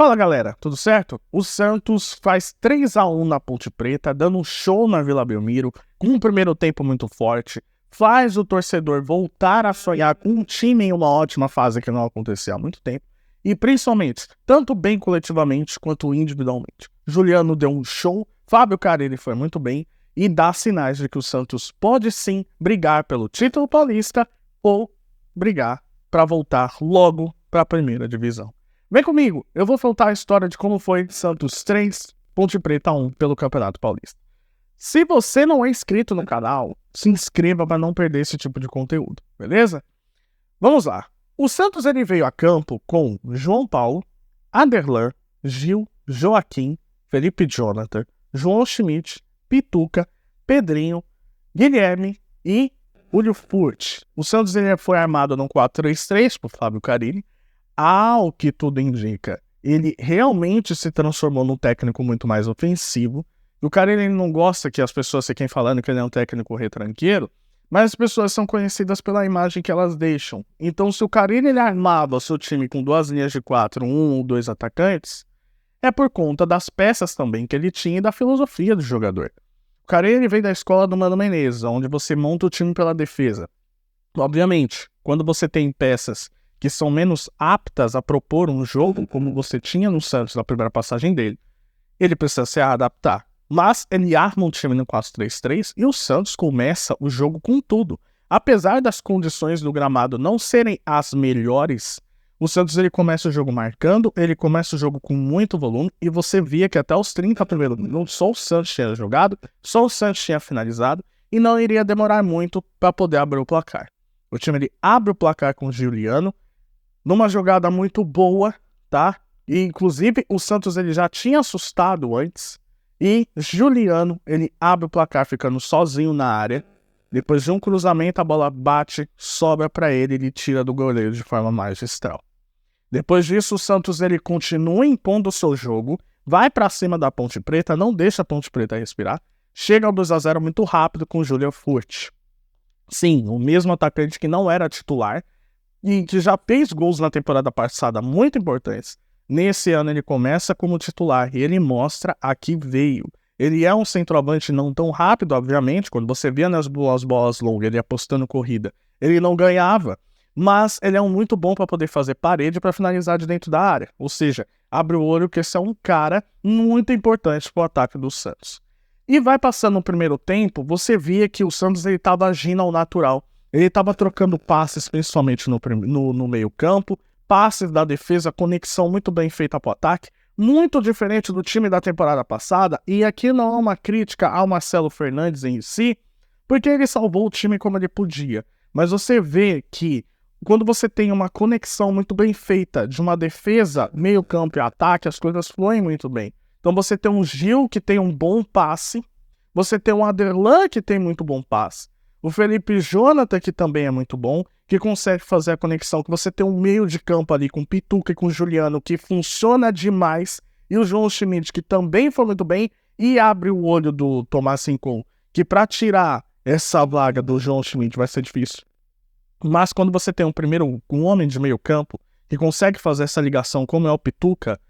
Fala galera, tudo certo? O Santos faz 3-1 na Ponte Preta, dando um show na Vila Belmiro, com um primeiro tempo muito forte, faz o torcedor voltar a sonhar com um time em uma ótima fase que não acontecia há muito tempo, e principalmente, tanto bem coletivamente quanto individualmente. Juliano deu um show, Fábio Carille foi muito bem, e dá sinais de que o Santos pode sim brigar pelo título paulista ou brigar para voltar logo para a primeira divisão. Vem comigo, eu vou contar a história de como foi Santos 3, Ponte Preta 1 pelo Campeonato Paulista. Se você não é inscrito no canal, se inscreva para não perder esse tipo de conteúdo, beleza? Vamos lá. O Santos ele veio a campo com João Paulo, Aderlan, Gil, Joaquim, Felipe Jonathan, João Schmidt, Pituca, Pedrinho, Guilherme e Julio Furt. O Santos ele foi armado num 4-3-3 por Fábio Carille. Ao que tudo indica, ele realmente se transformou num técnico muito mais ofensivo. E o Carille ele não gosta que as pessoas fiquem falando que ele é um técnico retranqueiro, mas as pessoas são conhecidas pela imagem que elas deixam. Então, se o Carille ele armava o seu time com 2 linhas de 4, 1 ou 2 atacantes, é por conta das peças também que ele tinha e da filosofia do jogador. O Carille veio da escola do Mano Menezes, onde você monta o time pela defesa. Obviamente, quando você tem peças que são menos aptas a propor um jogo, como você tinha no Santos na primeira passagem dele, ele precisa se adaptar. Mas ele arma um time no 4-3-3 e o Santos começa o jogo com tudo. Apesar das condições do gramado não serem as melhores, o Santos ele começa o jogo marcando, ele começa o jogo com muito volume, e você via que até os 30 primeiros minutos só o Santos tinha jogado, só o Santos tinha finalizado, e não iria demorar muito para poder abrir o placar. O time ele abre o placar com o Juliano, numa jogada muito boa, tá? E inclusive o Santos ele já tinha assustado antes. E Juliano ele abre o placar ficando sozinho na área. Depois de um cruzamento a bola bate, sobra para ele, ele tira do goleiro de forma magistral. Depois disso o Santos ele continua impondo o seu jogo, vai para cima da Ponte Preta, não deixa a Ponte Preta respirar, chega ao 2-0 muito rápido com o Julio Furt. Sim, o mesmo atacante que não era titular e que já fez gols na temporada passada muito importantes. Nesse ano ele começa como titular e ele mostra a que veio. Ele é um centroavante não tão rápido, obviamente, quando você via nas bolas longas, ele apostando corrida, ele não ganhava, mas ele é muito bom para poder fazer parede para finalizar de dentro da área. Ou seja, abre o olho que esse é um cara muito importante para o ataque do Santos. E vai passando o primeiro tempo, você via que o Santos estava agindo ao natural. Ele estava trocando passes, principalmente no meio campo, passes da defesa, conexão muito bem feita para o ataque, muito diferente do time da temporada passada, e aqui não há uma crítica ao Marcelo Fernandes em si, porque ele salvou o time como ele podia, mas você vê que quando você tem uma conexão muito bem feita de uma defesa, meio campo e ataque, as coisas fluem muito bem. Então você tem um Gil que tem um bom passe, você tem um Aderlan que tem muito bom passe, o Felipe Jonathan, que também é muito bom, que consegue fazer a conexão, que você tem um meio de campo ali com Pituca e com Juliano, que funciona demais, e o João Schmidt, que também foi muito bem, e abre o olho do Tomás Rincon, que para tirar essa vaga do João Schmidt vai ser difícil. Mas quando você tem um homem de meio campo, que consegue fazer essa ligação como é o Pituca,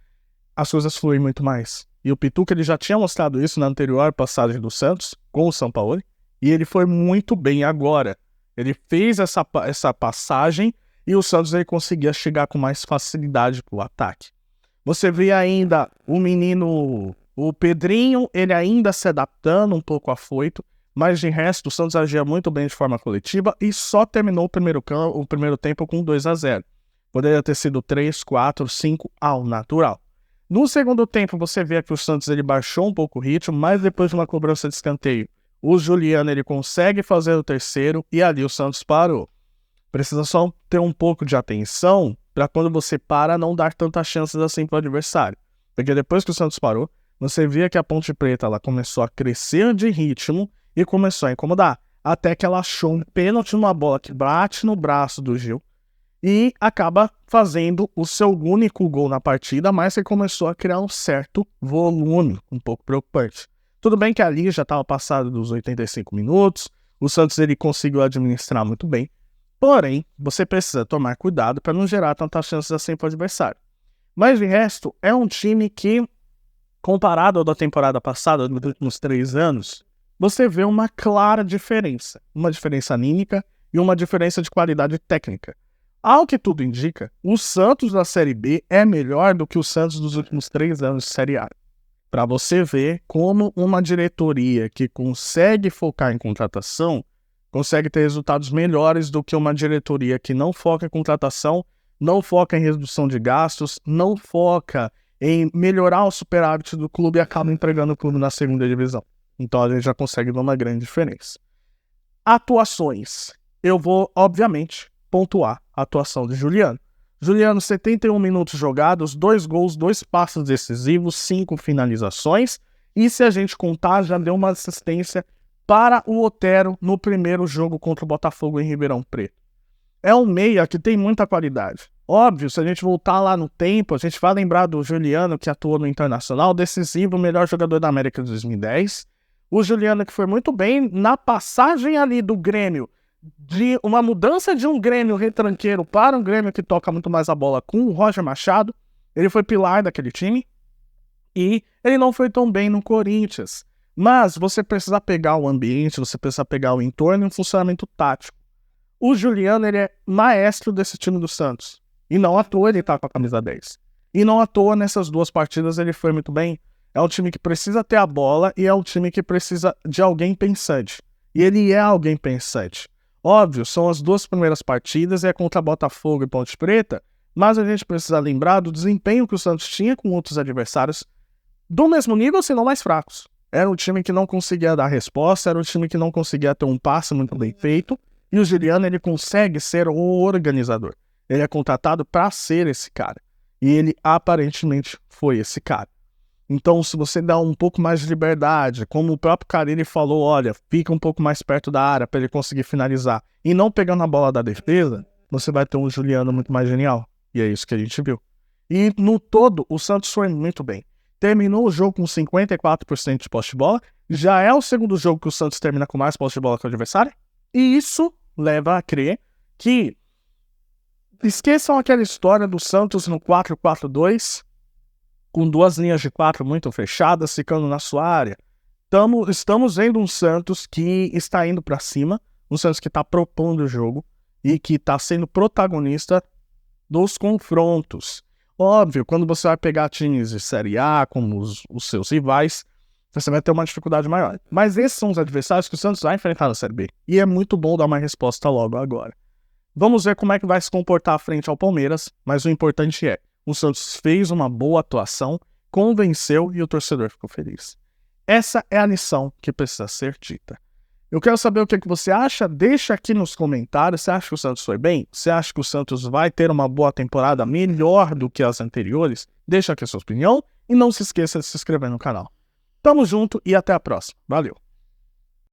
as coisas fluem muito mais. E o Pituca ele já tinha mostrado isso na anterior passagem do Santos, com o Sampaoli, e ele foi muito bem agora. Ele fez essa passagem e o Santos ele conseguia chegar com mais facilidade para o ataque. Você vê ainda o Pedrinho, ele ainda se adaptando um pouco afoito, mas de resto o Santos agia muito bem de forma coletiva e só terminou o primeiro tempo com 2-0. Poderia ter sido 3, 4, 5 ao natural. No segundo tempo você vê que o Santos ele baixou um pouco o ritmo, mas depois de uma cobrança de escanteio, o Juliano ele consegue fazer o terceiro e ali o Santos parou. Precisa só ter um pouco de atenção para quando você para não dar tantas chances assim para o adversário. Porque depois que o Santos parou, você via que a Ponte Preta ela começou a crescer de ritmo e começou a incomodar. Até que ela achou um pênalti numa bola que bate no braço do Gil e acaba fazendo o seu único gol na partida, mas que começou a criar um certo volume, um pouco preocupante. Tudo bem que ali já estava passado dos 85 minutos, o Santos ele conseguiu administrar muito bem, porém, você precisa tomar cuidado para não gerar tantas chances assim para o adversário. Mas de resto, é um time que, comparado ao da temporada passada, nos últimos 3 anos, você vê uma clara diferença. Uma diferença anímica e uma diferença de qualidade técnica. Ao que tudo indica, o Santos da Série B é melhor do que o Santos dos últimos 3 anos de Série A. Para você ver como uma diretoria que consegue focar em contratação consegue ter resultados melhores do que uma diretoria que não foca em contratação, não foca em redução de gastos, não foca em melhorar o superávit do clube e acaba entregando o clube na segunda divisão. Então a gente já consegue ver uma grande diferença. Atuações. Eu vou, obviamente, pontuar a atuação de Juliano. Juliano, 71 minutos jogados, 2 gols, 2 passes decisivos, 5 finalizações. E se a gente contar, já deu uma assistência para o Otero no primeiro jogo contra o Botafogo em Ribeirão Preto. É um meia que tem muita qualidade. Óbvio, se a gente voltar lá no tempo, a gente vai lembrar do Juliano que atuou no Internacional, decisivo, o melhor jogador da América de 2010. O Juliano que foi muito bem na passagem ali do Grêmio, de uma mudança de um Grêmio retranqueiro para um Grêmio que toca muito mais a bola com o Roger Machado. Ele foi pilar daquele time e ele não foi tão bem no Corinthians. Mas você precisa pegar o ambiente, você precisa pegar o entorno e um funcionamento tático. O Juliano, ele é maestro desse time do Santos. E não à toa ele tá com a camisa 10. E não à toa nessas 2 partidas ele foi muito bem. É um time que precisa ter a bola e é um time que precisa de alguém pensante. E ele é alguém pensante. Óbvio, são as 2 primeiras partidas, é contra Botafogo e Ponte Preta, mas a gente precisa lembrar do desempenho que o Santos tinha com outros adversários do mesmo nível, se não mais fracos. Era um time que não conseguia dar resposta, era um time que não conseguia ter um passe muito bem feito, e o Juliano, ele consegue ser o organizador. Ele é contratado para ser esse cara, e ele aparentemente foi esse cara. Então, se você dá um pouco mais de liberdade, como o próprio Carille falou, olha, fica um pouco mais perto da área para ele conseguir finalizar, e não pegando a bola da defesa, você vai ter um Juliano muito mais genial. E é isso que a gente viu. E no todo, o Santos foi muito bem. Terminou o jogo com 54% de posse de bola, já é o segundo jogo que o Santos termina com mais posse de bola que o adversário, e isso leva a crer que esqueçam aquela história do Santos no 4-4-2, com 2 linhas de 4 muito fechadas, ficando na sua área. Estamos vendo um Santos que está indo para cima, um Santos que está propondo o jogo e que está sendo protagonista dos confrontos. Óbvio, quando você vai pegar times de Série A, como os seus rivais, você vai ter uma dificuldade maior. Mas esses são os adversários que o Santos vai enfrentar na Série B. E é muito bom dar uma resposta logo agora. Vamos ver como é que vai se comportar frente ao Palmeiras, mas o importante é, o Santos fez uma boa atuação, convenceu e o torcedor ficou feliz. Essa é a lição que precisa ser dita. Eu quero saber o que você acha, deixa aqui nos comentários. Você acha que o Santos foi bem? Você acha que o Santos vai ter uma boa temporada melhor do que as anteriores? Deixa aqui a sua opinião e não se esqueça de se inscrever no canal. Tamo junto e até a próxima. Valeu!